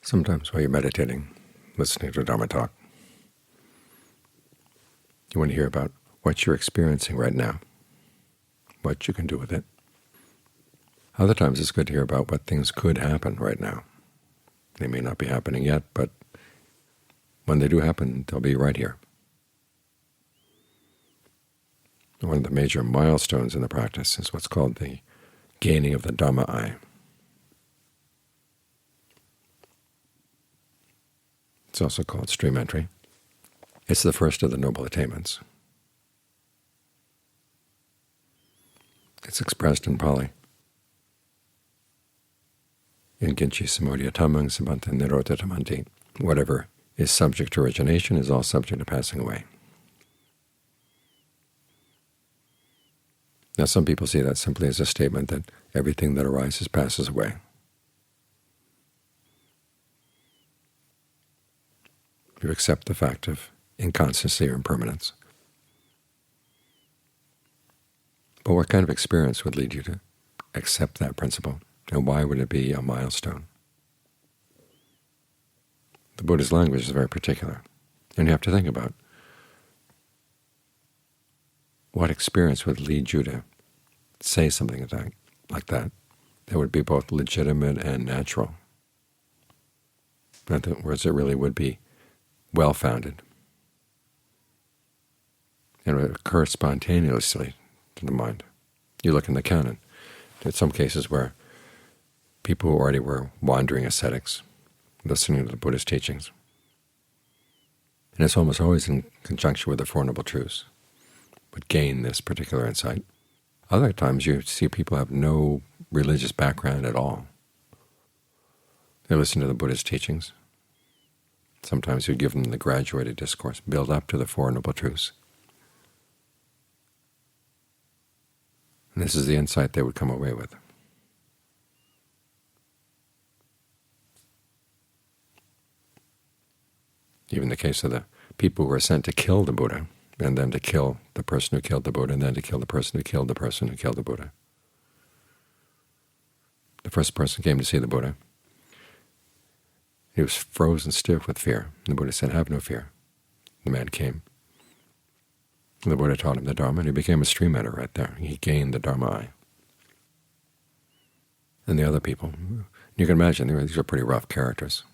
Sometimes while you're meditating, listening to Dhamma talk, you want to hear about what you're experiencing right now, what you can do with it. Other times it's good to hear about what things could happen right now. They may not be happening yet, but when they do happen, they'll be right here. One of the major milestones in the practice is what's called the gaining of the Dhamma eye. It's also called stream entry. It's the first of the noble attainments. It's expressed in Pali. In Ginchi Samodhya Tammang Sabanta Nirota Tamanti. Whatever is subject to origination is all subject to passing away. Now some people see that simply as a statement that everything that arises passes away. You accept the fact of inconstancy or impermanence. But what kind of experience would lead you to accept that principle, and why would it be a milestone? The Buddha's language is very particular, and you have to think about what experience would lead you to say something like that would be both legitimate and natural. In other words, it really would be well-founded, and it would occur spontaneously to the mind. You look in the canon, there's some cases where people who already were wandering ascetics, listening to the Buddha's teachings, and it's almost always in conjunction with the Four Noble Truths, would gain this particular insight. Other times you see people have no religious background at all. They listen to the Buddha's teachings. Sometimes you give them the graduated discourse, build up to the Four Noble Truths. And this is the insight they would come away with. Even the case of the people who were sent to kill the Buddha, and then to kill the person who killed the Buddha, and then to kill the person who killed the person who killed the Buddha. The first person came to see the Buddha. He was frozen stiff with fear. The Buddha said, "Have no fear." The man came. The Buddha taught him the Dharma, and he became a stream enter right there. He gained the Dharma eye. And the other people, you can imagine, these are pretty rough characters.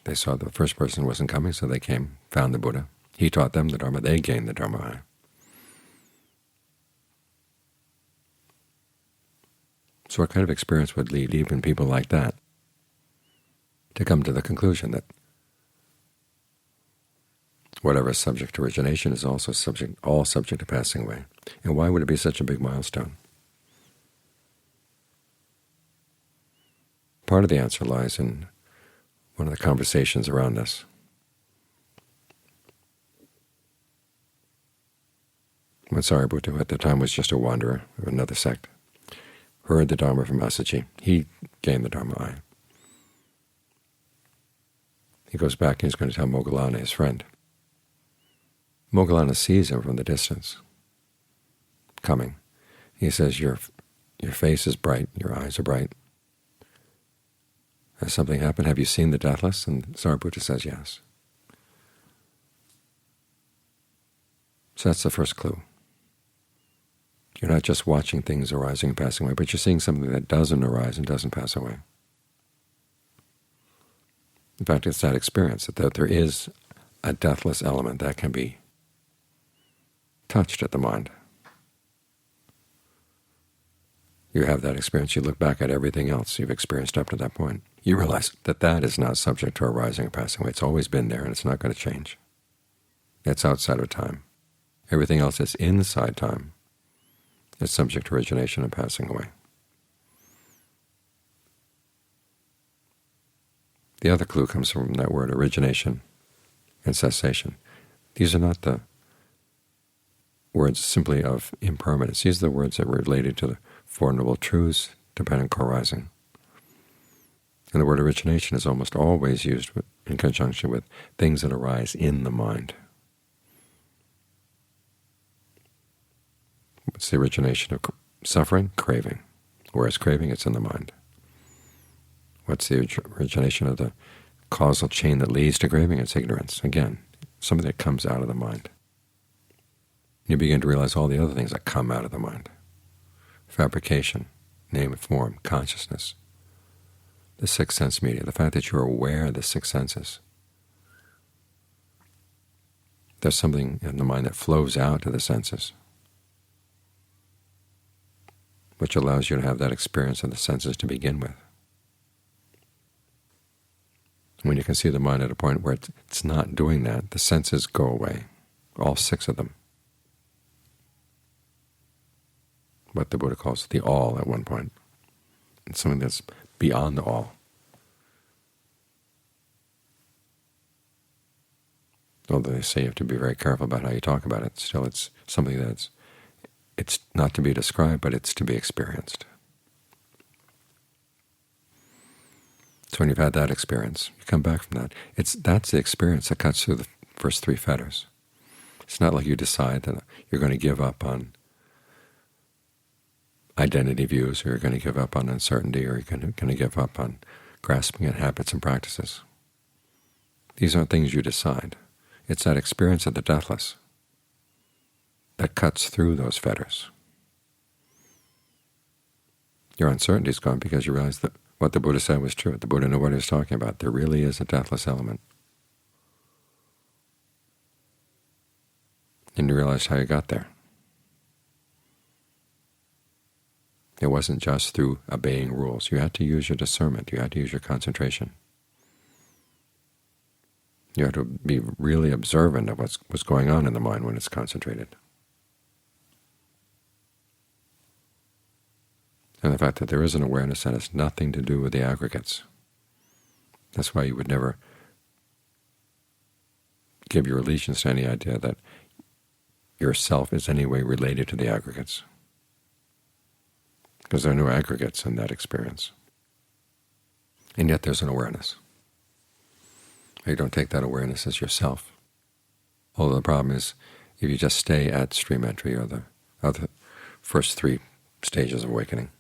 They saw the first person wasn't coming, so they came, found the Buddha. He taught them the Dharma. They gained the Dharma eye. So what kind of experience would lead even people like that to come to the conclusion that whatever is subject to origination is also all subject to passing away? And why would it be such a big milestone? Part of the answer lies in one of the conversations around this. When Sariputta, who at the time was just a wanderer of another sect, heard the Dharma from Assaji, he gained the Dharma eye. He goes back and he's going to tell Moggallana, his friend. Moggallana sees him from the distance, coming. He says, your face is bright, your eyes are bright. Has something happened? Have you seen the deathless? And Sariputta says yes. So that's the first clue. You're not just watching things arising and passing away, but you're seeing something that doesn't arise and doesn't pass away. In fact, it's that experience that there is a deathless element that can be touched at the mind. You have that experience, you look back at everything else you've experienced up to that point. You realize that that is not subject to arising and passing away. It's always been there, and it's not going to change. It's outside of time. Everything else is inside time. It's subject to origination and passing away. The other clue comes from that word origination and cessation. These are not the words simply of impermanence. These are the words that were related to the Four Noble Truths, dependent co-arising. And the word origination is almost always used in conjunction with things that arise in the mind. What's the origination of suffering? Craving. Whereas craving, it's in the mind. What's the origination of the causal chain that leads to craving? It's ignorance. Again, something that comes out of the mind. You begin to realize all the other things that come out of the mind. Fabrication, name and form, consciousness, the sixth sense media, the fact that you're aware of the six senses. There's something in the mind that flows out to the senses, which allows you to have that experience of the senses to begin with. When you can see the mind at a point where it's not doing that, the senses go away, all six of them. What the Buddha calls the all at one point. It's something that's beyond the all. Although they say you have to be very careful about how you talk about it, still it's something that's it's not to be described, but it's to be experienced. So when you've had that experience, you come back from that. That's the experience that cuts through the first three fetters. It's not like you decide that you're going to give up on identity views, or you're going to give up on uncertainty, or you're going to give up on grasping at habits and practices. These aren't things you decide. It's that experience of the deathless that cuts through those fetters. Your uncertainty is gone because you realize that what the Buddha said was true. The Buddha knew what he was talking about. There really is a deathless element. And you realize how you got there. It wasn't just through obeying rules. You had to use your discernment. You had to use your concentration. You had to be really observant of what's going on in the mind when it's concentrated. And the fact that there is an awareness that has nothing to do with the aggregates. That's why you would never give your allegiance to any idea that yourself is in any way related to the aggregates, because there are no aggregates in that experience. And yet there's an awareness. You don't take that awareness as yourself. Although the problem is, if you just stay at stream entry or the other first three stages of awakening,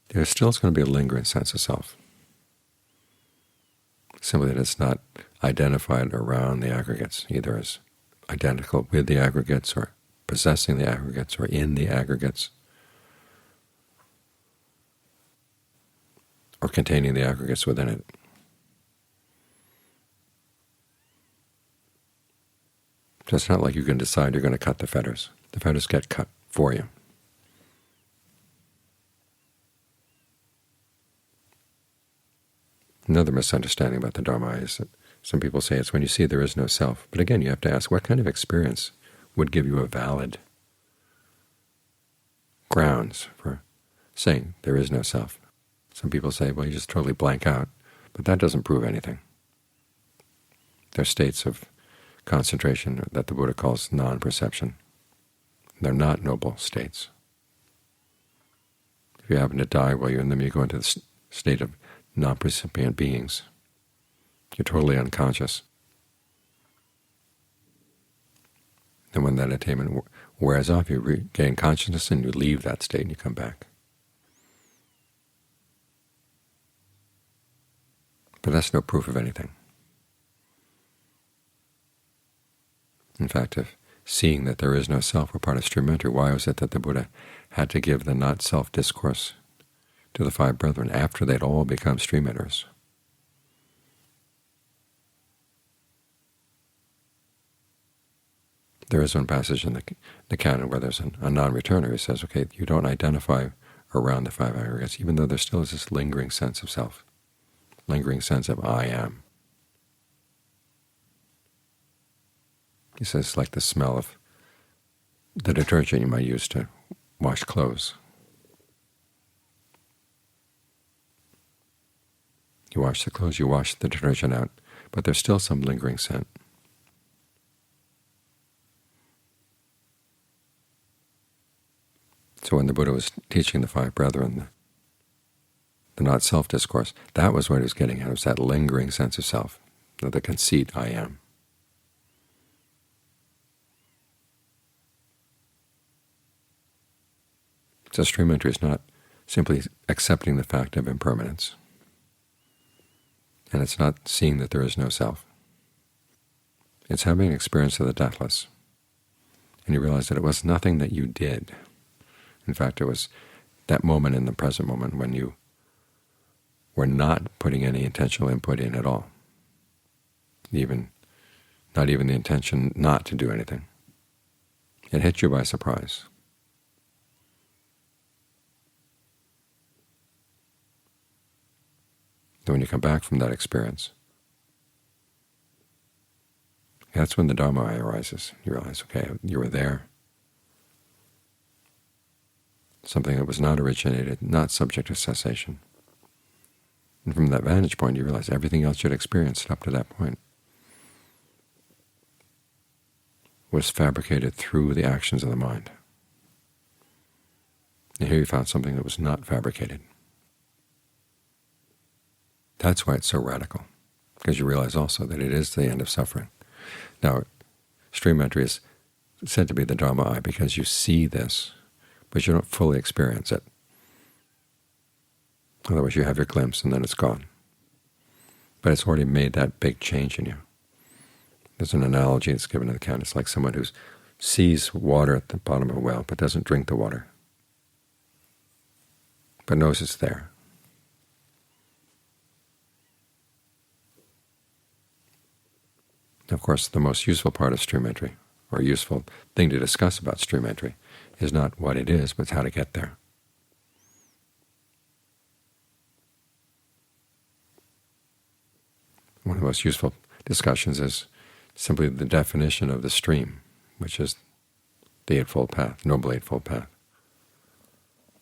there still is going to be a lingering sense of self. Simply that it's not identified around the aggregates, either as identical with the aggregates or possessing the aggregates or in the aggregates or containing the aggregates within it. So it's not like you can decide you're going to cut the fetters. The fetters get cut for you. Another misunderstanding about the Dhamma is that some people say it's when you see there is no self. But again, you have to ask, what kind of experience would give you a valid grounds for saying there is no self? Some people say, well, you just totally blank out, but that doesn't prove anything. They're states of concentration that the Buddha calls non-perception. They're not noble states. If you happen to die while you're in them, you go into the state of non-percipient beings. You're totally unconscious. And when that attainment wears off, you regain consciousness and you leave that state and you come back. But that's no proof of anything. In fact, if seeing that there is no self were part of stream entry, why was it that the Buddha had to give the not-self discourse to the five brethren after they'd all become stream enters? There is one passage in the canon where there's a non-returner who says, okay, you don't identify around the five aggregates, even though there still is this lingering sense of self, lingering sense of I am. He says it's like the smell of the detergent you might use to wash clothes. You wash the clothes, you wash the detergent out, but there's still some lingering scent. So when the Buddha was teaching the five brethren the not-self discourse, that was what he was getting at. It was that lingering sense of self, the conceit, I am. So stream entry is not simply accepting the fact of impermanence. And it's not seeing that there is no self. It's having an experience of the deathless. And you realize that it was nothing that you did. In fact, it was that moment in the present moment when you were not putting any intentional input in at all, not even the intention not to do anything. It hit you by surprise. Then when you come back from that experience, that's when the Dhamma arises. You realize, okay, you were there. Something that was not originated, not subject to cessation. And from that vantage point, you realize everything else you'd experienced up to that point was fabricated through the actions of the mind. And here you found something that was not fabricated. That's why it's so radical, because you realize also that it is the end of suffering. Now, stream entry is said to be the Dhamma eye because you see this, but you don't fully experience it. Otherwise you have your glimpse and then it's gone. But it's already made that big change in you. There's an analogy that's given in the account. It's like someone who sees water at the bottom of a well but doesn't drink the water, but knows it's there. Of course, the most useful part of stream entry, or useful thing to discuss about stream entry, is not what it is, but how to get there. One of the most useful discussions is simply the definition of the stream, which is the Eightfold Path, Noble Eightfold Path.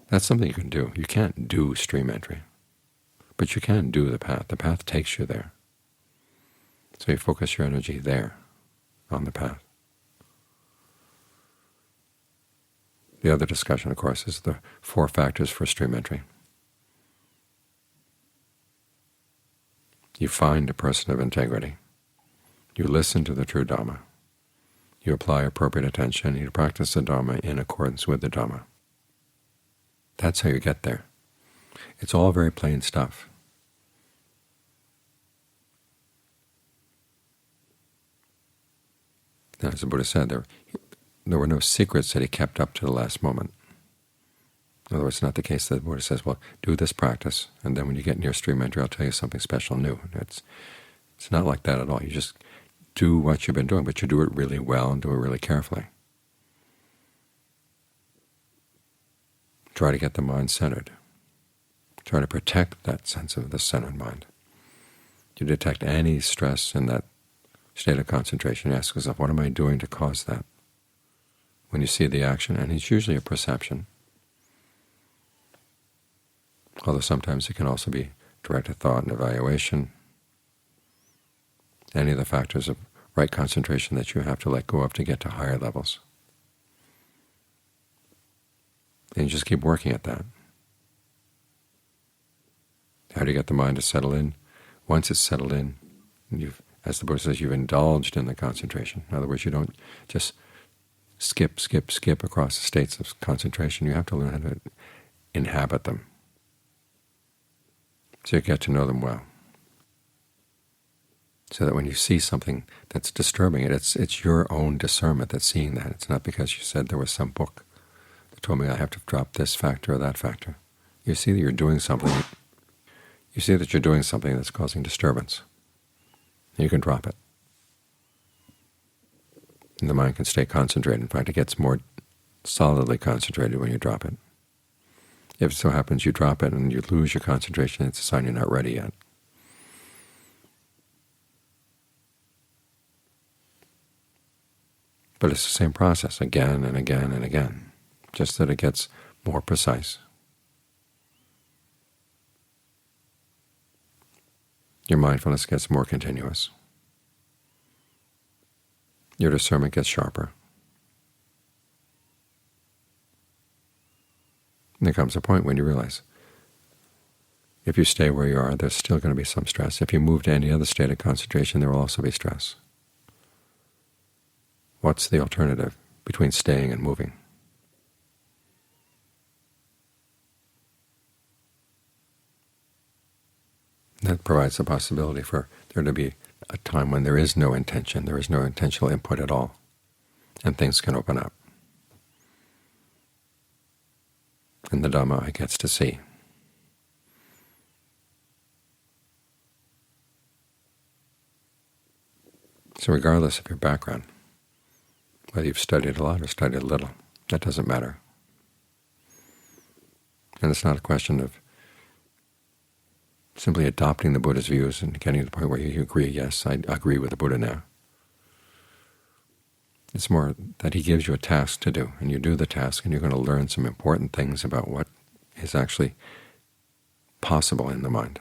That's something you can do. You can't do stream entry, but you can do the path. The path takes you there. So you focus your energy there, on the path. The other discussion, of course, is the 4 factors for stream entry. You find a person of integrity. You listen to the true Dhamma. You apply appropriate attention. You practice the Dhamma in accordance with the Dhamma. That's how you get there. It's all very plain stuff. Now, as the Buddha said, there were no secrets that he kept up to the last moment. In other words, it's not the case that the Buddha says, well, do this practice, and then when you get near stream entry, I'll tell you something special new. It's not like that at all. You just do what you've been doing, but you do it really well and do it really carefully. Try to get the mind centered. Try to protect that sense of the centered mind. You detect any stress in that state of concentration, you ask yourself, what am I doing to cause that? When you see the action, and it's usually a perception, although sometimes it can also be directed thought and evaluation, any of the factors of right concentration that you have to let go of to get to higher levels. And you just keep working at that. How do you get the mind to settle in? Once it's settled in, you've, as the Buddha says, you've indulged in the concentration. In other words, you don't just skip across the states of concentration. You have to learn how to inhabit them, so you get to know them well. So that when you see something that's disturbing it's your own discernment that's seeing that. It's not because you said there was some book that told me I have to drop this factor or that factor. You see that you're doing something. You see that you're doing something that's causing disturbance. You can drop it. And the mind can stay concentrated. In fact, it gets more solidly concentrated when you drop it. If it so happens you drop it and you lose your concentration, it's a sign you're not ready yet. But it's the same process again and again and again, just that it gets more precise. Your mindfulness gets more continuous. Your discernment gets sharper. And there comes a point when you realize if you stay where you are, there's still going to be some stress. If you move to any other state of concentration, there will also be stress. What's the alternative between staying and moving? That provides the possibility for there to be a time when there is no intention, there is no intentional input at all, and things can open up. And the Dhamma gets to see. So regardless of your background, whether you've studied a lot or studied a little, that doesn't matter. And it's not a question of simply adopting the Buddha's views and getting to the point where you agree, yes, I agree with the Buddha now. It's more that he gives you a task to do, and you do the task, and you're going to learn some important things about what is actually possible in the mind.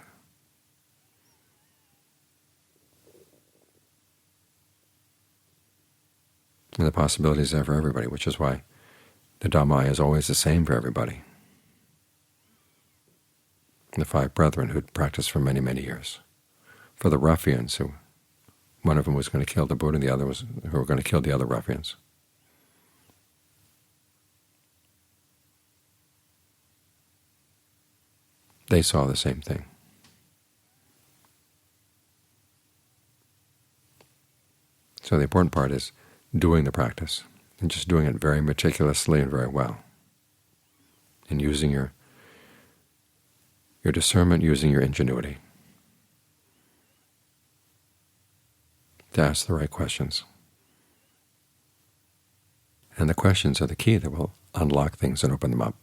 And the possibilities are for everybody, which is why the Dhamma is always the same for everybody. The 5 brethren who'd practiced for many, many years. For the ruffians, who one of them was going to kill the Buddha, and the other who were going to kill the other ruffians. They saw the same thing. So the important part is doing the practice, and just doing it very meticulously and very well, and using your discernment, using your ingenuity to ask the right questions. And the questions are the key that will unlock things and open them up.